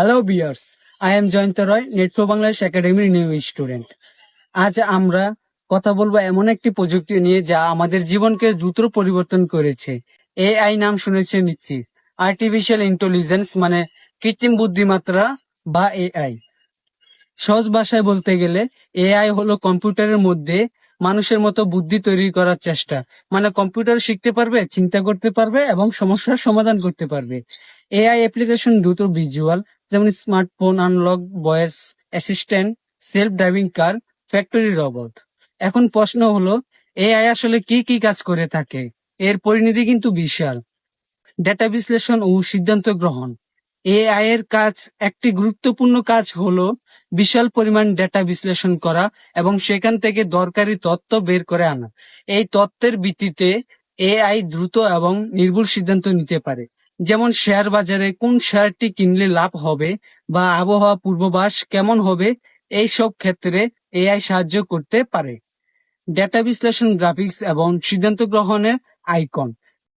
Hello bears, I am Jayanta Roy, net for Bangladesh একাডেমির new student. আজ আমরা কথা বলবো এমন একটি প্রযুক্তি নিয়ে যা আমাদের জীবনকে দ্রুত পরিবর্তন করেছে। এআই নাম শুনেছেন নিশ্চিত, আর্টিফিশিয়াল ইন্টেলিজেন্স মানে কৃত্রিম বুদ্ধিমত্তা বা এআই। সহজ ভাষায় বলতে গেলে এআই হলো কম্পিউটারের মধ্যে মানুষের মতো বুদ্ধি তৈরি করার চেষ্টা। মানে কম্পিউটার শিখতে পারবে, চিন্তা করতে পারবে এবং সমস্যার সমাধান করতে পারবে। এআই অ্যাপ্লিকেশন দ্রুত ভিজুয়াল, যেমন smartphone, unlock, voice assistant, self driving কার, ফ্যাক্টরি রোবট। এখন প্রশ্ন হলো, এআই আসলে কি কি কাজ করে থাকে? এর পরিণতি কিন্তু বিশাল। ডেটা বিশ্লেষণ ও সিদ্ধান্ত গ্রহণ। এআই এর কাজ, একটি গুরুত্বপূর্ণ কাজ হলো বিশাল পরিমাণ ডেটা বিশ্লেষণ করা এবং সেখান থেকে দরকারি তথ্য বের করে আনা। এই তথ্যের ভিত্তিতে এআই দ্রুত এবং নির্ভুল সিদ্ধান্ত নিতে পারে। যেমন শেয়ার বাজারে কোন শেয়ারটি কিনলে লাভ হবে বা আবহাওয়া পূর্বাভাস কেমন হবে, এই সব ক্ষেত্রে এআই সাহায্য করতে পারে। ডেটা বিশ্লেষণ, গ্রাফিক্স এবং সিদ্ধান্ত গ্রহণের আইকন।